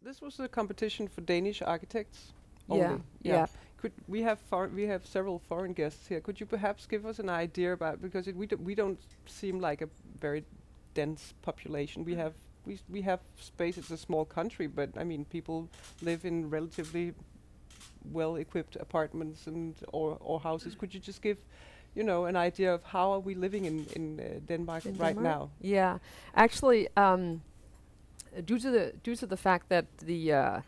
This was a competition for Danish architects Yeah, only. yeah. Could we have several foreign guests here? Could you perhaps give us an idea about, because we don't seem like a very dense population. We have space. It's a small country, but I mean people live in relatively well-equipped apartments and or houses. Could you just give, an idea of how are we living in Denmark In right Denmark? now? Yeah, actually, due to the fact that the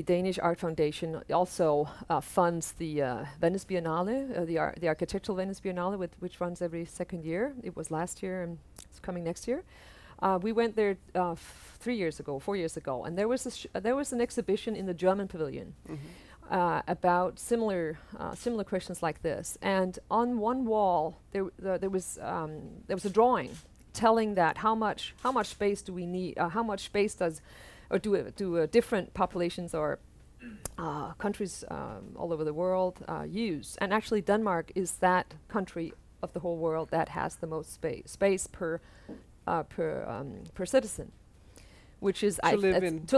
Danish Art Foundation also funds the Venice Biennale, the Architectural Venice Biennale, which runs every second year. It was last year and it's coming next year. We went there 4 years ago, and there was an exhibition in the German pavilion about similar questions like this. And on one wall there was a drawing telling that how much space do we need? How much space do different populations or countries all over the world use? And actually, Denmark is that country of the whole world that has the most space per citizen, which is To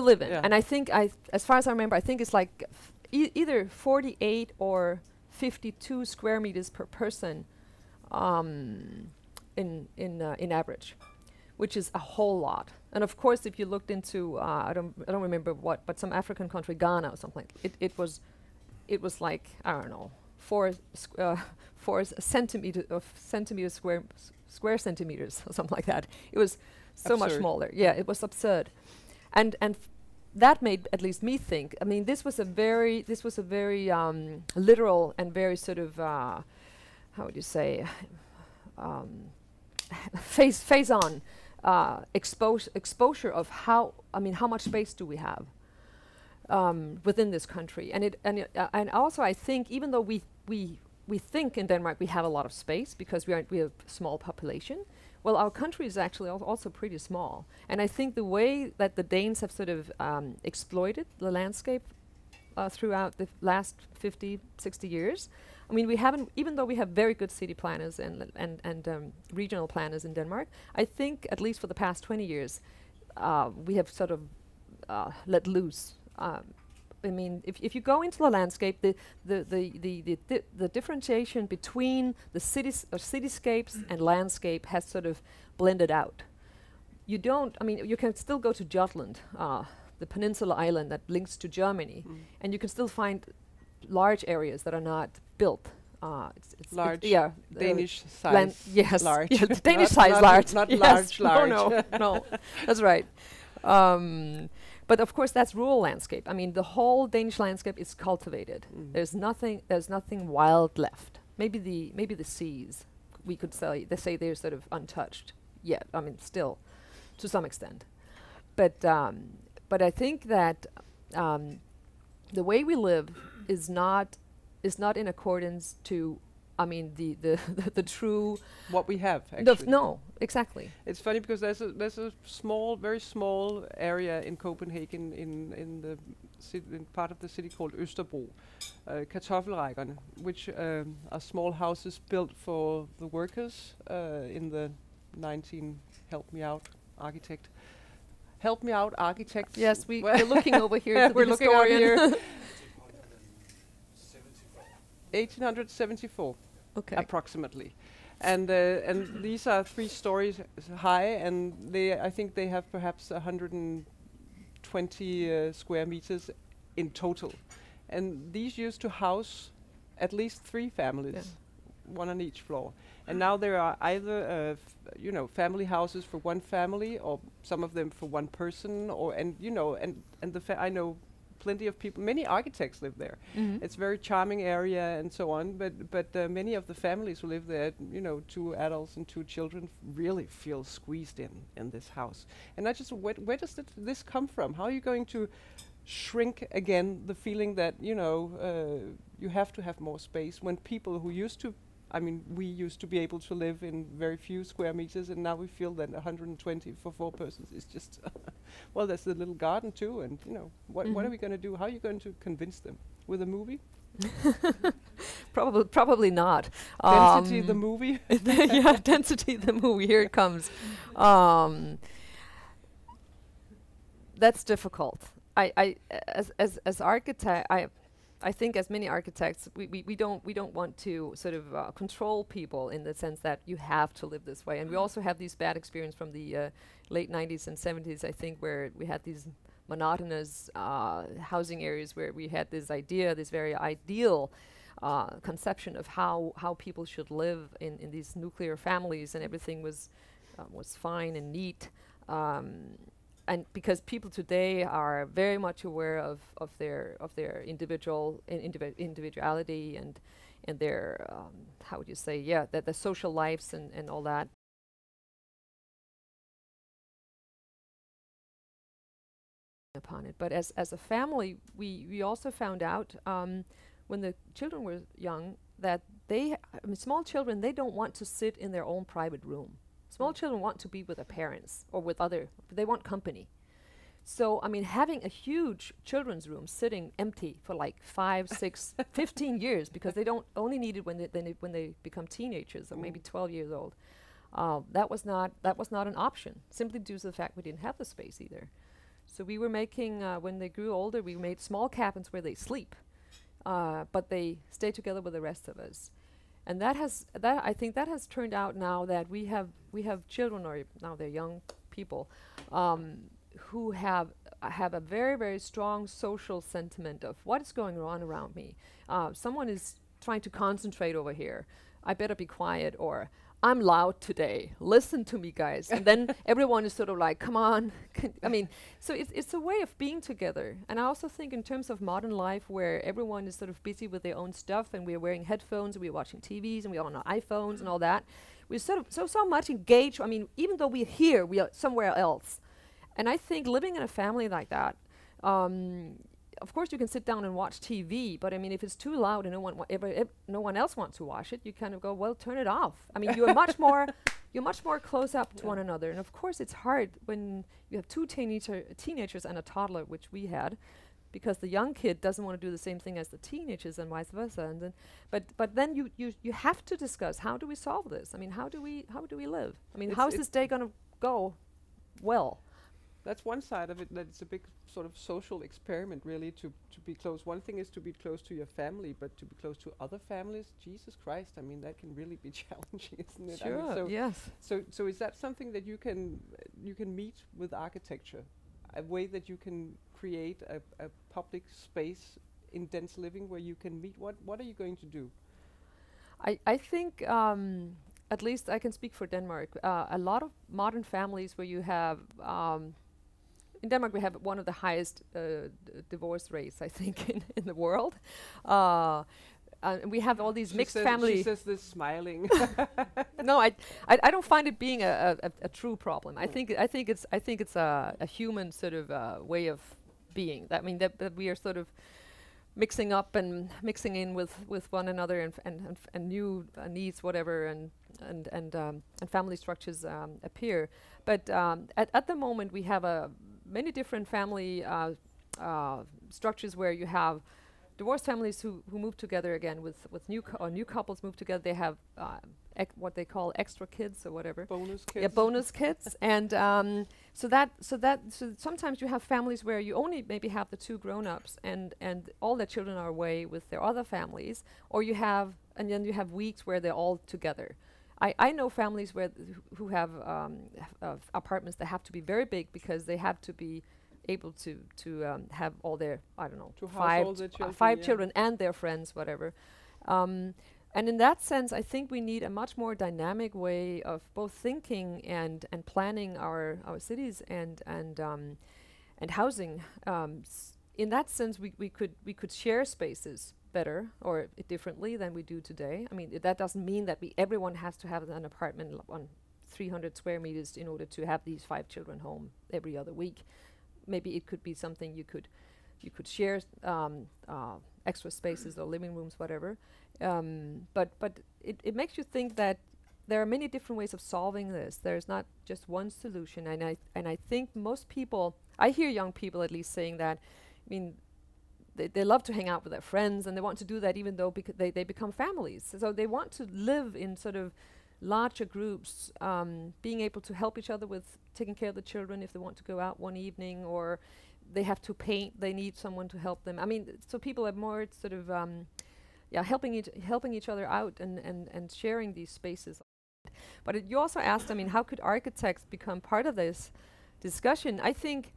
live in. Yeah. And I think as far as I remember, I think it's like either 48 or 52 square meters per person in average, which is a whole lot. And of course, if you looked into I don't remember what, but some African country, Ghana or something, it was like, I don't know, 4 square centimeters or something like that. It was so much Absurd. smaller. Yeah, it was absurd, and that made at least me think. I mean, this was a very literal and very sort of how would you say, face on exposure of how much space do we have within this country. And also I think, even though we think in Denmark we have a lot of space because we have a small population, well, our country is actually also pretty small. And I think the way that the Danes have sort of exploited the landscape throughout the last 50, 60 years, I mean, we haven't, even though we have very good city planners and regional planners in Denmark, I think at least for the past 20 years, we have sort of let loose. I mean, if you go into the landscape, the differentiation between the cities or cityscapes and landscape has sort of blended out. You can still go to Jutland, the peninsula island that links to Germany, and you can still find large areas that are not built. It's Large, yeah, Danish size. Yes, large. yeah, the Danish Not- size not large. not Yes, large. No, that's right. But of course, that's rural landscape. I mean, the whole Danish landscape is cultivated. There's nothing wild left. Maybe the seas, we could say. They say they're sort of untouched yet. I mean, still, to some extent. But I think that the way we live is not in accordance to, I mean, the true What we have, actually. no, exactly. It's funny because there's a small, very small area in Copenhagen in the in part of the city called Østerbro, Kartoffelrækkerne, which are small houses built for the workers in the Help me out, architects. Yes, we're looking over here. To We're the looking out historian. here. 1874. Okay. Approximately, and these are 3 stories high, and I think they have perhaps 120 square meters in total, and these used to house at least 3 families, one on each floor. And now there are either family houses for one family, or some of them for one person, I know plenty of people, many architects live there. It's a very charming area and so on, but many of the families who live there, 2 adults and 2 children, really feel squeezed in this house. And I just, where does this come from? How are you going to shrink again the feeling that you have to have more space, when people who used to, we used to be able to live in very few square meters, and now we feel that 120 for 4 persons is just well, there's a little garden too, and what are we going to do? How are you going to convince them? With a movie? Probably not. Density the movie? Yeah, Density the movie. Here it comes. That's difficult. As architect, I think as many architects, we don't want to sort of control people in the sense that you have to live this way. And we also have these bad experience from the late 90s and 70s, I think, where we had these monotonous housing areas where we had this idea, this very ideal conception of how people should live in these nuclear families, and everything was fine and neat. And because people today are very much aware of their individuality and their how would you say, that the social lives and all that. Upon it, but as a family, we also found out when the children were young that small children, they don't want to sit in their own private room. Small children want to be with their parents or with they want company. So, I mean, having a huge children's room sitting empty for like 5, 6, 15 years, because they don't only need it when they become teenagers or maybe 12 years old. That was not an option, simply due to the fact we didn't have the space either. So we were making, when they grew older, we made small cabins where they sleep, but they stay together with the rest of us. And I think that has turned out now that we have children, or now they're young people, who have a very, very strong social sentiment of what is going on around me. Someone is trying to concentrate over here. I better be quiet, or I'm loud today. Listen to me, guys. And then everyone is sort of like, come on. I mean, so it's a way of being together. And I also think in terms of modern life, where everyone is sort of busy with their own stuff, and we're wearing headphones, and we're watching TVs, and we're on our iPhones and all that, we're sort of so much engaged. I mean, even though we're here, we are somewhere else. And I think living in a family like that, of course you can sit down and watch TV, but I mean, if it's too loud and no one else wants to watch it, you kind of go, well, turn it off. I mean, you're much more close up to one another. And of course it's hard when you have two teenagers and a toddler, which we had, because the young kid doesn't want to do the same thing as the teenagers and vice versa. And then, but then you have to discuss, how do we solve this? I mean, how do we live? I mean, how's this day going to go well? That's one side of it, that it's a big sort of social experiment, really, to be close. One thing is to be close to your family, but to be close to other families, Jesus Christ, I mean, that can really be challenging, isn't it? Sure, I mean, so yes. So is that something that you can meet with architecture? A way that you can create a public space in dense living where you can meet? What are you going to do? I think, at least I can speak for Denmark, a lot of modern families where you have, in Denmark we have one of the highest divorce rates, I think, in the world. And we have all these mixed family. She says this smiling. No, I don't find it being a true problem. I think it's a human sort of way of being. That, I mean, that we are sort of mixing up and mixing in with one another, and new needs, whatever, and family structures appear. But at the moment we have many different family structures where you have divorced families who move together again with new couples move together. They have what they call extra kids or whatever. Bonus kids. Yeah, bonus kids. And so sometimes you have families where you only maybe have the two grown-ups and all their children are away with their other families, or then you have weeks where they're all together. I know families who have apartments that have to be very big because they have to be able to have all their, I don't know, five children and their friends, whatever. And in that sense, I think we need a much more dynamic way of both thinking and planning our cities and housing. In that sense, we could share spaces better or differently than we do today. I mean, that doesn't mean that everyone has to have an apartment on 300 square meters in order to have these 5 children home every other week. Maybe it could be something you could share extra spaces or living rooms, whatever. But it makes you think that there are many different ways of solving this. There's not just one solution. And I think most people, I hear young people at least saying that, I mean, they love to hang out with their friends, and they want to do that even though they become families. So they want to live in sort of larger groups being able to help each other with taking care of the children if they want to go out one evening, or they have to paint, they need someone to help them. I mean, so people are more sort of helping each other out and sharing these spaces. But you also asked, I mean, how could architects become part of this discussion? I think,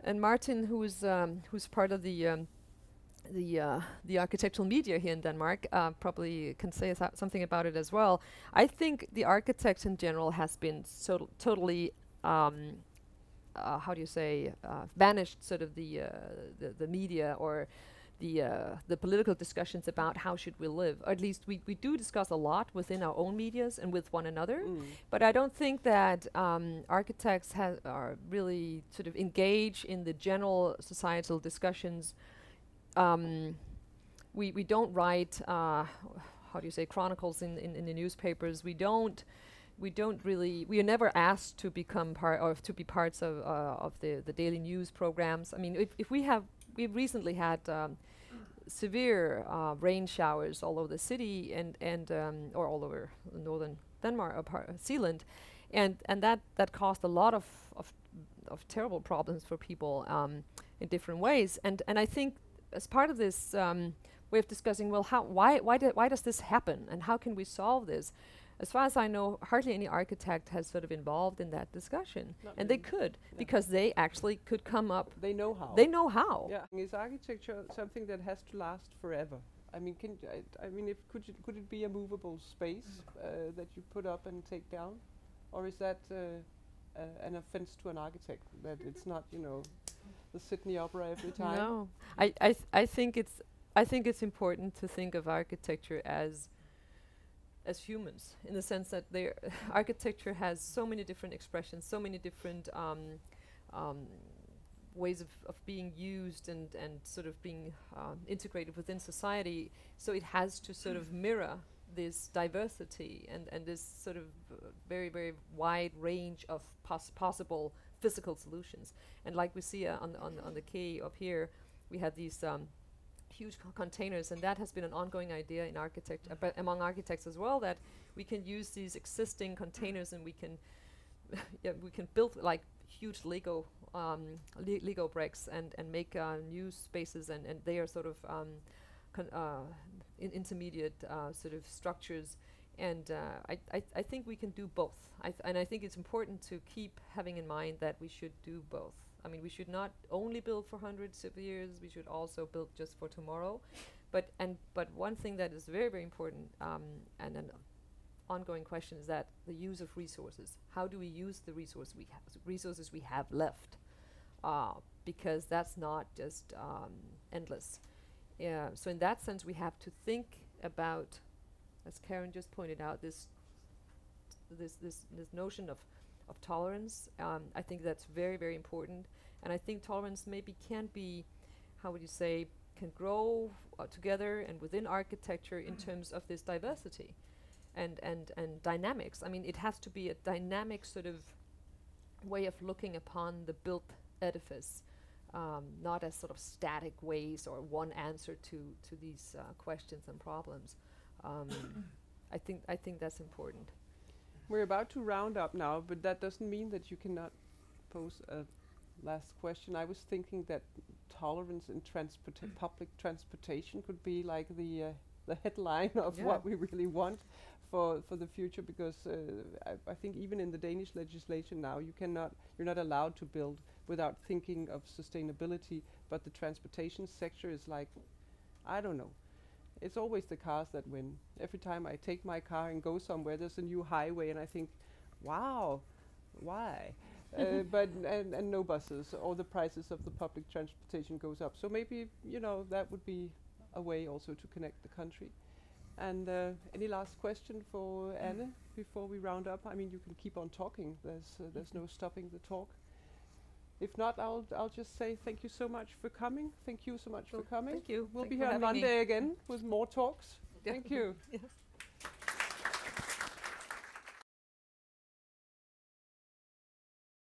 and Martin, who's part of the architectural media here in Denmark, probably can say something about it as well. I think the architects in general has been totally how do you say, vanished sort of the media or the political discussions about how should we live. Or at least we do discuss a lot within our own medias and with one another. But I don't think that architects are really sort of engaged in the general societal discussions. We don't write how do you say, chronicles in the newspapers. We are never asked to become part or to be parts of the daily news programs. I mean, we've recently had severe rain showers all over the city and or all over northern Denmark, Zealand, and that caused a lot of terrible problems for people in different ways. And I think as part of this way of discussing, well, why does this happen, and how can we solve this? As far as I know, hardly any architect has sort of involved in that discussion. And they could, because they actually could come up. They know how. They know how. Yeah. Is architecture something that has to last forever? I mean, could it be a movable space that you put up and take down? Or is that an offense to an architect, that it's not, the Sydney Opera every time? No. I think it's important to think of architecture as humans, in the sense that architecture has so many different expressions, so many different ways of being used and sort of being integrated within society. So it has to sort of mirror this diversity and this sort of very, very wide range of possible physical solutions. And like we see on the quay up here, we have these huge containers, and that has been an ongoing idea in but among architects as well, that we can use these existing containers and we can build like huge Lego bricks and make new spaces, and they are sort of intermediate sort of structures. And I think we can do both. And I think it's important to keep having in mind that we should do both. I mean, we should not only build for hundreds of years, we should also build just for tomorrow. But one thing that is very, very important, and an ongoing question, is that the use of resources. How do we use the resources we have left? Because that's not just endless. So in that sense, we have to think about, as Karen just pointed out, this notion of tolerance. I think that's very, very important. And I think tolerance maybe can be, how would you say, can grow together and within architecture in terms of this diversity and dynamics. I mean, it has to be a dynamic sort of way of looking upon the built edifice, not as sort of static ways or one answer to these questions and problems. I think that's important. We're about to round up now, but that doesn't mean that you cannot pose a last question. I was thinking that tolerance in public transportation could be like the headline of what we really want for the future, because I think even in the Danish legislation now, you're not allowed to build without thinking of sustainability, but the transportation sector is like, I don't know. It's always the cars that win. Every time I take my car and go somewhere, there's a new highway, and I think, wow, why? But no buses, or the prices of the public transportation goes up. So maybe that would be a way also to connect the country. And any last question for Anne before we round up? I mean, you can keep on talking. There's no stopping the talk. If not, I'll just say thank you so much for coming. Thank you so much for coming. Thank you. We'll be here on Monday again with more talks. Thank you. Yes.